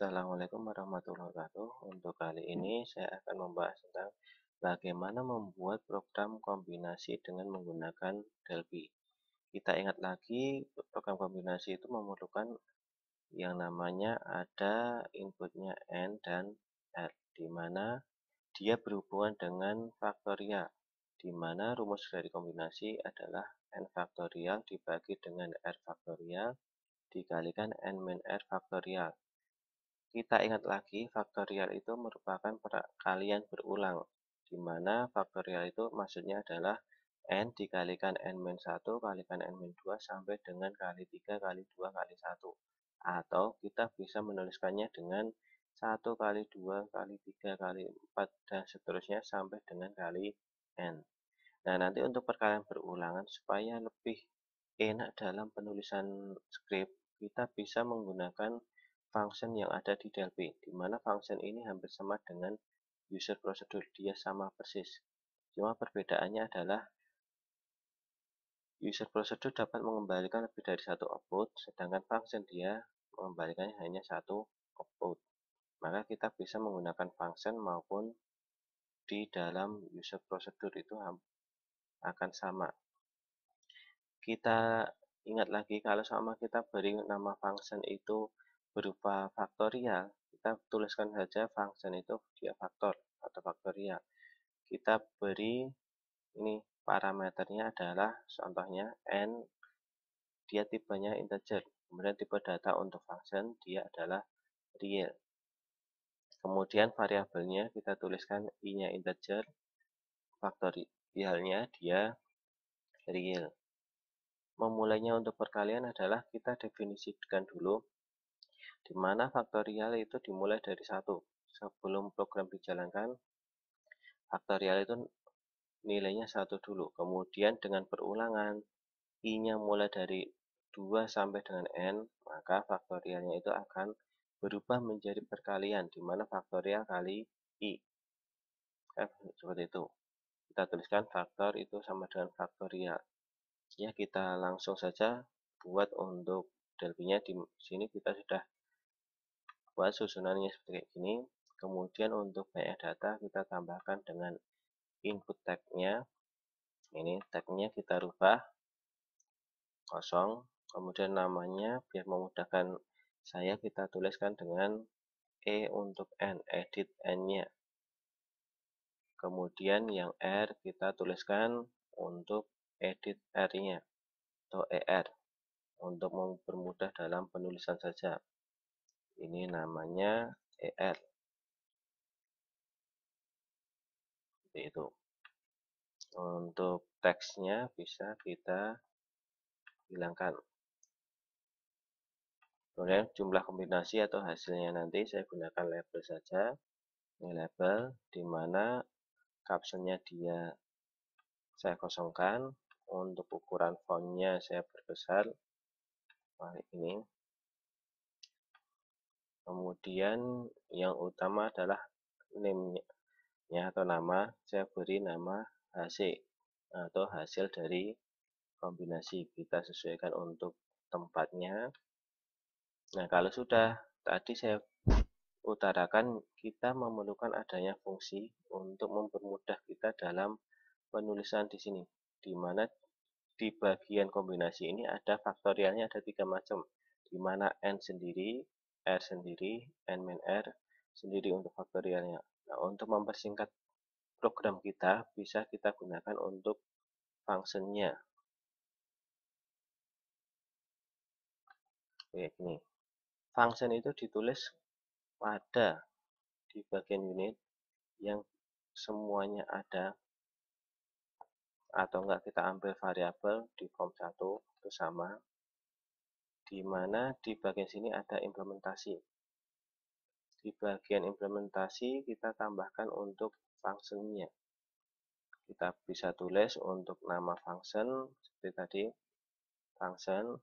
Assalamualaikum warahmatullahi wabarakatuh. Untuk kali ini saya akan membahas tentang bagaimana membuat program kombinasi dengan menggunakan Delphi. Kita ingat lagi, program kombinasi itu memerlukan yang namanya ada inputnya N dan R, di mana dia berhubungan dengan faktorial, di mana rumus dari kombinasi adalah N faktorial dibagi dengan R faktorial dikalikan N min R faktorial. Kita ingat lagi, faktorial itu merupakan perkalian berulang, di mana faktorial itu maksudnya adalah N dikalikan N-1 kalikan N-2 sampai dengan kali 3 kali 2 kali 1. Atau kita bisa menuliskannya dengan 1 kali 2 kali 3 kali 4 dan seterusnya sampai dengan kali N. Nah, nanti untuk perkalian berulangan supaya lebih enak dalam penulisan skrip, kita bisa menggunakan function yang ada di Delphi, di mana function ini hampir sama dengan user procedure, dia sama persis. Cuma perbedaannya adalah user procedure dapat mengembalikan lebih dari satu output, sedangkan function dia mengembalikannya hanya satu output. Maka kita bisa menggunakan function maupun di dalam user procedure itu akan sama. Kita ingat lagi, kalau sama kita beri nama function itu berupa faktorial, kita tuliskan saja function itu dia faktor atau faktorial. Kita beri ini parameternya adalah contohnya n, dia tipenya integer, kemudian tipe data untuk function dia adalah real. Kemudian variabelnya kita tuliskan i-nya integer, faktorialnya dia real. Memulainya untuk perkalian adalah kita definisikan dulu, di mana faktorial itu dimulai dari 1. Sebelum program dijalankan, faktorial itu nilainya 1 dulu. Kemudian dengan perulangan, i-nya mulai dari 2 sampai dengan n, maka faktorialnya itu akan berubah menjadi perkalian, di mana faktorial kali i. Seperti itu. Kita tuliskan faktor itu sama dengan faktorial. Ya, kita langsung saja buat untuk Delphi-nya. Di sini kita sudah buat susunannya seperti ini. Kemudian untuk banyak data kita tambahkan dengan input tag-nya. Ini tag-nya kita rubah kosong. Kemudian namanya biar memudahkan saya kita tuliskan dengan E untuk N, edit N-nya. Kemudian yang R kita tuliskan untuk edit R-nya atau ER untuk mempermudah dalam penulisan saja. Ini namanya ER. Seperti itu. Untuk teksnya bisa kita hilangkan. Kemudian jumlah kombinasi atau hasilnya nanti saya gunakan label saja. Ini label di mana captionnya dia saya kosongkan. Untuk ukuran fontnya saya perbesar. Ini. Kemudian yang utama adalah name-nya atau nama. Saya beri nama HC atau hasil dari kombinasi. Kita sesuaikan untuk tempatnya. Nah, kalau sudah tadi saya utarakan, kita memerlukan adanya fungsi untuk mempermudah kita dalam penulisan di sini, di mana di bagian kombinasi ini ada faktorialnya ada 3 macam, di mana n sendiri, r sendiri, n min r sendiri untuk faktorialnya. Nah, untuk mempersingkat program kita bisa kita gunakan untuk function-nya. Kayak gini. Function itu ditulis pada di bagian unit yang semuanya ada, atau enggak kita ambil variabel di form 1 itu sama, di mana di bagian sini ada implementasi. Di bagian implementasi kita tambahkan untuk function-nya. Kita bisa tulis untuk nama function seperti tadi, function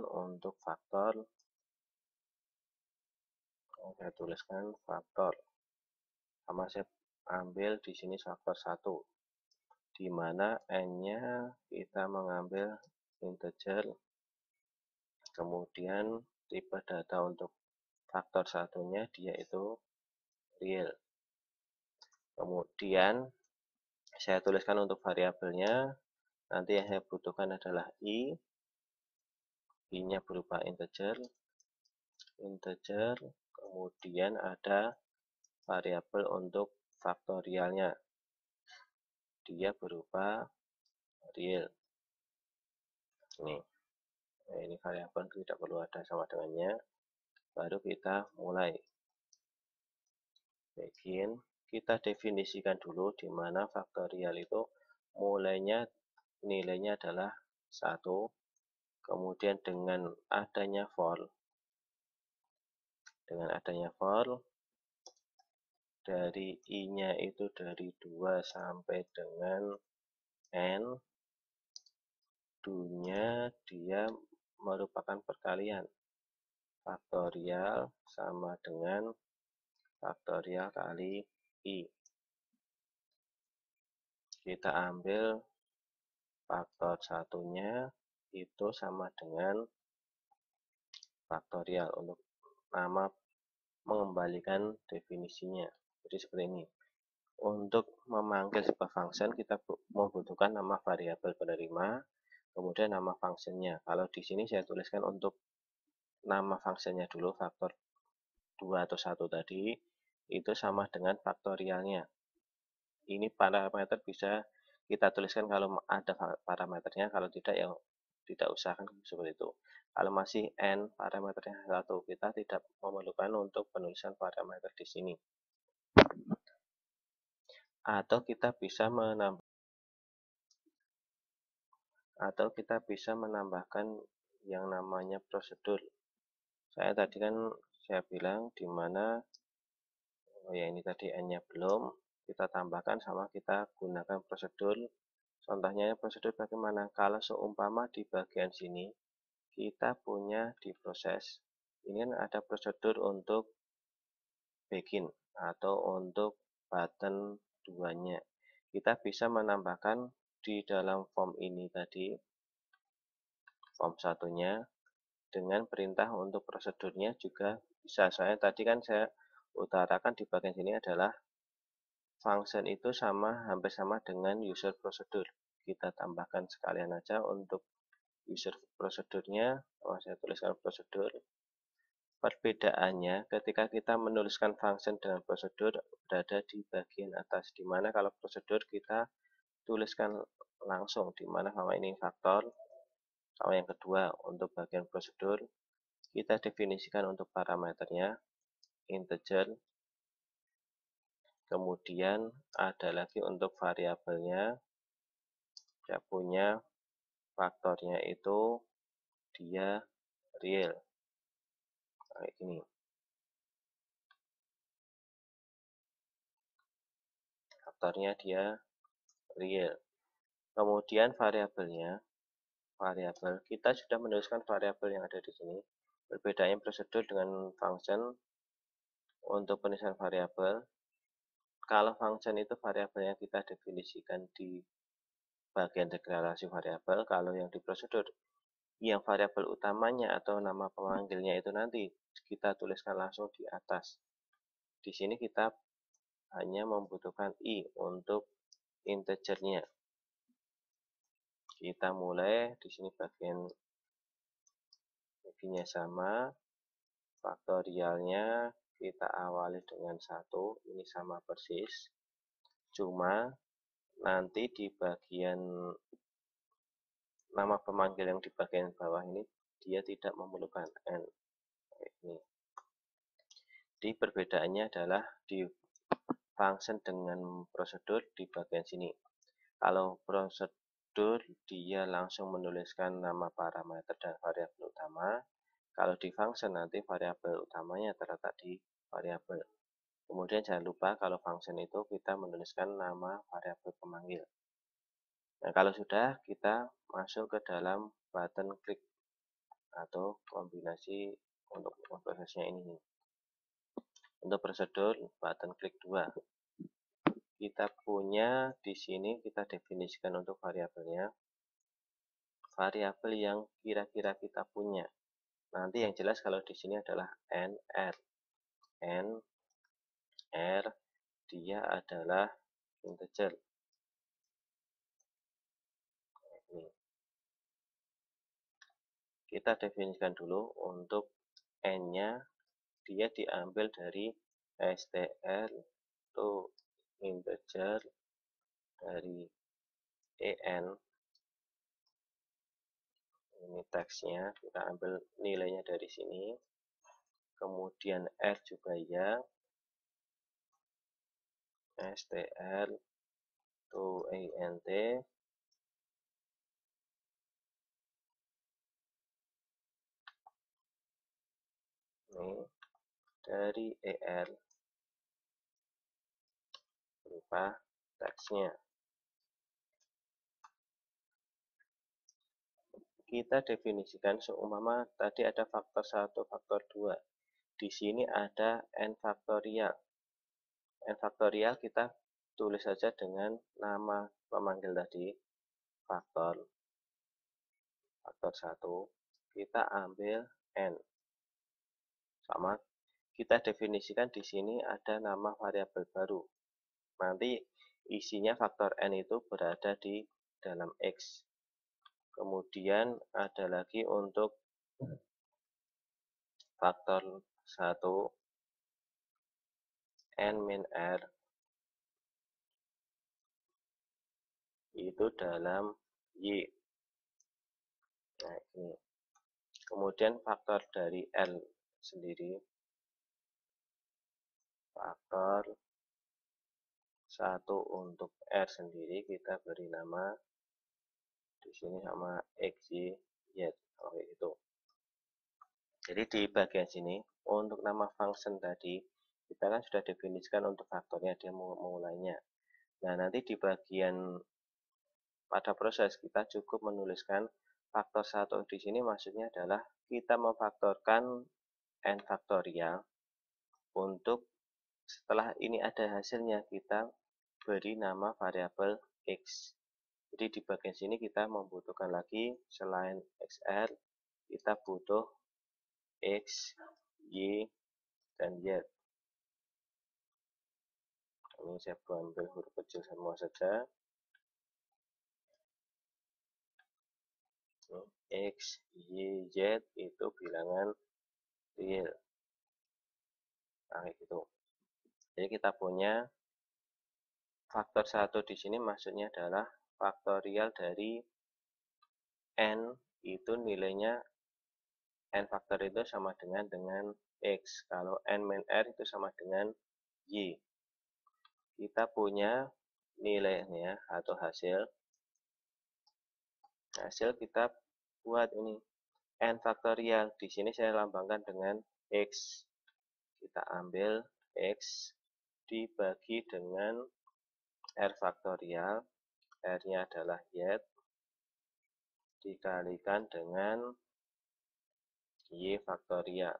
untuk faktor, saya tuliskan faktor, sama saya ambil di sini faktor 1. di mana n-nya kita mengambil integer, kemudian tipe data untuk faktor satunya dia itu real. Kemudian saya tuliskan untuk variabelnya, nanti yang saya butuhkan adalah i-nya berupa integer, kemudian ada variabel untuk faktorialnya, dia berupa real. Ini variabel tidak perlu ada sama dengannya. Baru kita mulai begin. Kita definisikan dulu di mana faktorial itu mulainya nilainya adalah 1. Kemudian dengan adanya for dari i-nya itu dari 2 sampai dengan n, do-nya dia merupakan perkalian. Faktorial sama dengan faktorial kali i. Kita ambil faktor satunya itu sama dengan faktorial untuk nama mengembalikan definisinya. Jadi seperti ini. Untuk memanggil sebuah function kita membutuhkan nama variabel penerima, kemudian nama functionnya. Kalau di sini saya tuliskan untuk nama functionnya dulu, faktor 2 atau 1 tadi, itu sama dengan faktorialnya. Ini parameter bisa kita tuliskan kalau ada parameternya, kalau tidak ya tidak usah, kan seperti itu. Kalau masih n parameternya 1, kita tidak memerlukan untuk penulisan parameter di sini. Atau kita bisa menambahkan yang namanya prosedur. Saya bilang di mana ya ini tadi n-nya belum, kita tambahkan sama kita gunakan prosedur. Contohnya prosedur bagaimana? Kalau seumpama di bagian sini kita punya di proses, ini ada prosedur untuk begin atau untuk button 2-nya. Kita bisa menambahkan di dalam form ini tadi, form satunya, dengan perintah untuk prosedurnya juga bisa. Soalnya tadi kan saya utarakan di bagian sini adalah function itu hampir sama dengan user prosedur. Kita tambahkan sekalian aja untuk user prosedurnya. Saya tuliskan prosedur. Perbedaannya ketika kita menuliskan function dengan prosedur berada di bagian atas, di mana kalau prosedur kita tuliskan langsung, di mana sama ini faktor, sama yang kedua untuk bagian prosedur kita definisikan untuk parameternya integer, kemudian ada lagi untuk variabelnya, saya punya faktornya itu dia real, kayak gini. Faktornya dia real. Kemudian variabel kita sudah menuliskan variabel yang ada di sini. Perbedaannya prosedur dengan function. Untuk penulisan variabel, kalau function itu variabelnya kita definisikan di bagian deklarasi variabel. Kalau yang di prosedur, yang variabel utamanya atau nama pemanggilnya itu nanti kita tuliskan langsung di atas. Di sini kita hanya membutuhkan i untuk integernya. Kita mulai di sini bagiannya sama, faktorialnya kita awali dengan 1, ini sama persis. Cuma nanti di bagian nama pemanggil yang di bagian bawah ini dia tidak memerlukan n. Ini. Jadi perbedaannya adalah di function dengan prosedur di bagian sini. Kalau prosedur dia langsung menuliskan nama parameter dan variabel utama. Kalau di function nanti variabel utamanya terletak di variabel. Kemudian jangan lupa kalau function itu kita menuliskan nama variabel pemanggil. Nah, kalau sudah kita masuk ke dalam button klik atau kombinasi untuk prosesnya ini. Untuk prosedur button klik 2. kita punya di sini kita definisikan untuk variabelnya, variabel yang kira-kira kita punya. Nanti yang jelas kalau di sini adalah nr. nr dia adalah integer. Ini. Kita definisikan dulu untuk n-nya, dia diambil dari str to integer dari en. Ini teksnya, kita ambil nilainya dari sini. Kemudian r juga ya, str to int ini dari er berupa teksnya. Kita definisikan seumpama tadi ada faktor 1, faktor 2. Di sini ada n faktorial. N faktorial kita tulis saja dengan nama pemanggil tadi, faktor 1. Kita ambil n. Sama, kita definisikan di sini ada nama variabel baru. Nanti isinya faktor n itu berada di dalam x. Kemudian ada lagi untuk faktor 1 n min r itu dalam y. Nah, ini. Kemudian faktor dari l sendiri, faktor 1 untuk r sendiri kita beri nama di sini sama xy y. Oke, itu. Jadi di bagian sini untuk nama function tadi kita kan sudah definisikan untuk faktornya, dia mulainya. Nah, nanti di bagian pada proses kita cukup menuliskan faktor 1 di sini maksudnya adalah kita memfaktorkan n faktorial untuk setelah ini ada hasilnya kita beri nama variabel x. Jadi di bagian sini kita membutuhkan lagi selain xr kita butuh x, y, dan z. Ini saya ambil huruf kecil semua saja. X, Y, Z itu bilangan real. Nah, gitu. Jadi kita punya faktor 1 di sini maksudnya adalah faktorial dari n itu nilainya n faktor itu sama dengan x. Kalau n min r itu sama dengan y. Kita punya nilainya atau hasil kita buat ini n faktorial. Di sini saya lambangkan dengan x. Kita ambil x dibagi dengan r faktorial, r-nya adalah y, dikalikan dengan y faktorial.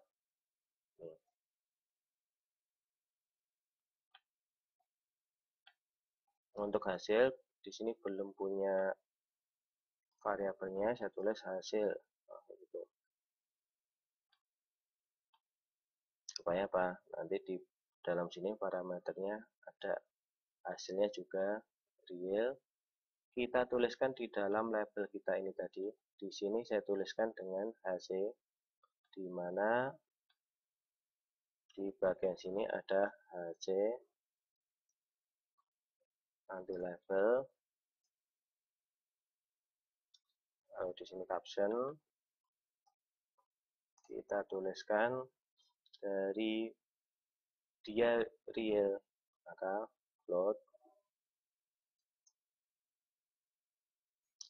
Untuk hasil, di sini belum punya variabelnya, saya tulis hasil. Nah, gitu. Supaya apa? Nanti di dalam sini parameternya ada hasilnya juga real. Kita tuliskan di dalam label kita ini tadi. Di sini saya tuliskan dengan HC, di mana di bagian sini ada HC, nanti label, lalu di sini caption, kita tuliskan dari dia real, maka float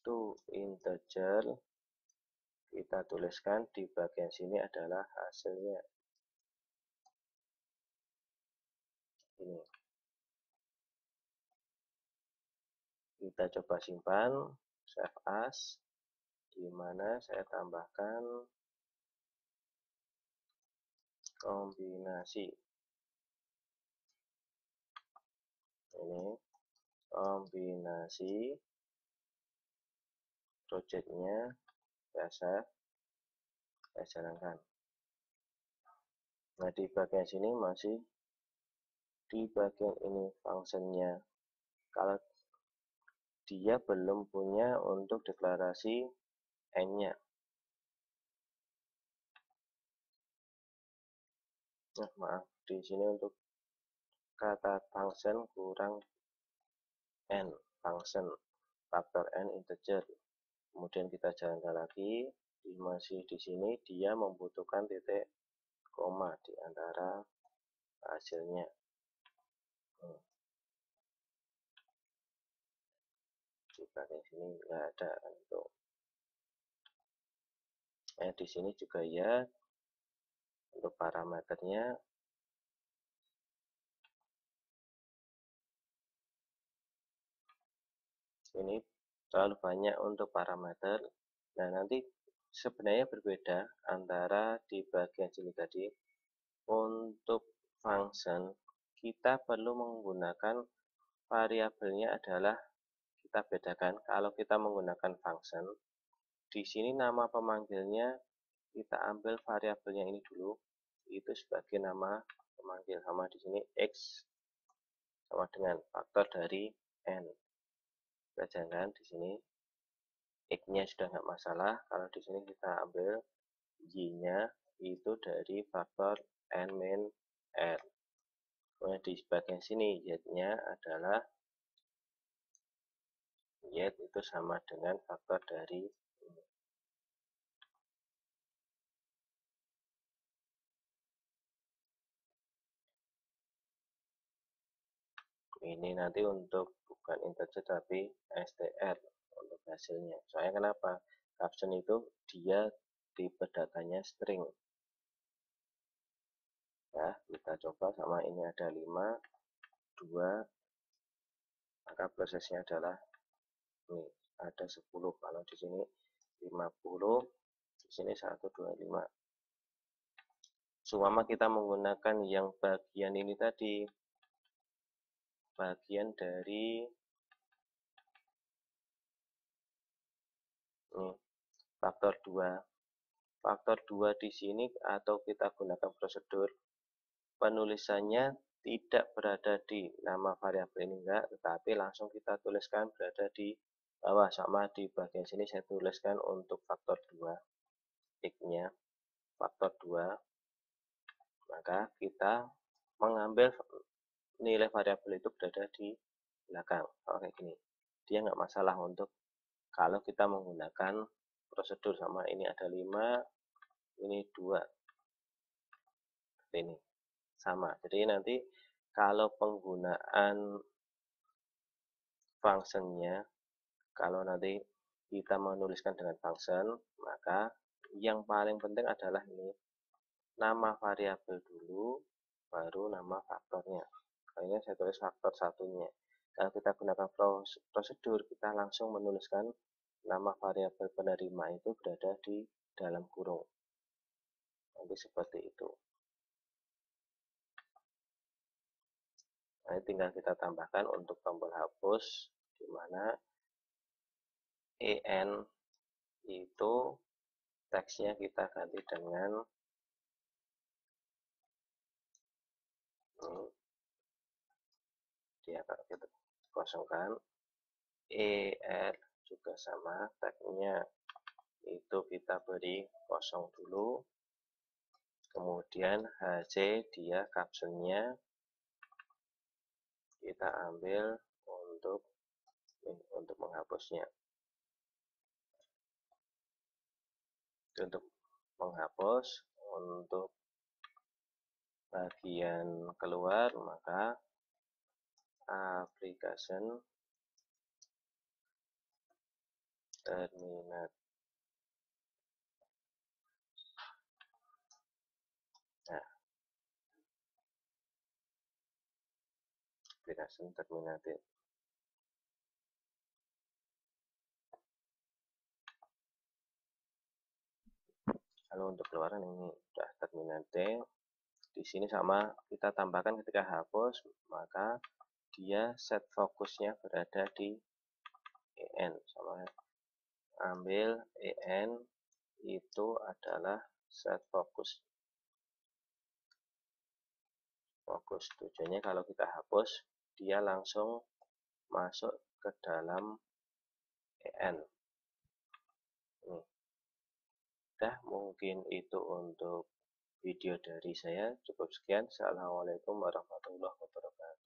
to integer, kita tuliskan di bagian sini adalah hasilnya. Ini. Kita coba simpan, save as, di mana saya tambahkan kombinasi. ini kombinasi projectnya biasa saya jalankan. Nah, di bagian sini masih di bagian ini fungsinya. Kalau dia belum punya untuk deklarasi n-nya. Nah, maaf, di sini untuk kata function kurang n, function faktor n integer. Kemudian kita jalankan lagi, masih di sini dia membutuhkan titik koma di antara hasilnya. Di bagian sini nggak ada untuk. Di sini juga ya untuk parameternya ini terlalu banyak untuk parameter. Nah, nanti sebenarnya berbeda antara di bagian sini tadi. Untuk function kita perlu menggunakan variabelnya adalah kita bedakan. Kalau kita menggunakan function, di sini nama pemanggilnya kita ambil variabelnya ini dulu, itu sebagai nama pemanggil. Sama di sini x sama dengan faktor dari n. Kita jalankan di sini x-nya sudah nggak masalah. Kalau di sini kita ambil y-nya itu dari faktor n min r. Kemudian di bagian sini z-nya adalah y itu sama dengan faktor dari ini nanti untuk bukan integer tapi str untuk hasilnya. Soalnya kenapa? Caption itu dia tipe datanya string. Ya, kita coba sama ini ada 5, 2, maka prosesnya adalah ini ada 10. Kalau di sini 50, di sini 125. Seumpama kita menggunakan yang bagian ini tadi, bagian dari faktor 2. Faktor 2 di sini atau kita gunakan prosedur penulisannya tidak berada di nama variabel ini enggak, tetapi langsung kita tuliskan berada di bawah. Sama di bagian sini saya tuliskan untuk faktor 2 x-nya faktor 2, maka kita mengambil nilai variabel itu berada di belakang. Oke, gini dia nggak masalah untuk kalau kita menggunakan prosedur. Sama ini ada 5, ini 2, ini sama. Jadi nanti kalau penggunaan functionnya, kalau nanti kita menuliskan dengan function, maka yang paling penting adalah ini nama variabel dulu, baru nama faktornya. Kayaknya saya tulis faktor satunya. Kalau kita gunakan prosedur, kita langsung menuliskan nama variabel penerima itu berada di dalam kurung. Nanti seperti itu. Nah, tinggal kita tambahkan untuk tombol hapus, di mana en itu teksnya kita ganti dengan dia akan kita kosongkan. Er juga sama, tagnya itu kita beri kosong dulu. Kemudian hc dia captionnya kita ambil untuk menghapusnya. Untuk menghapus, untuk bagian keluar maka application terminate. Nah, application terminated. Lalu untuk keluaran ini sudah terminated. Di sini sama kita tambahkan ketika hapus, maka dia set fokusnya berada di EN. Sama ambil EN, itu adalah set fokus. Tujuannya kalau kita hapus, dia langsung masuk ke dalam EN. Dah, mungkin itu untuk video dari saya. Cukup sekian. Assalamualaikum warahmatullahi wabarakatuh.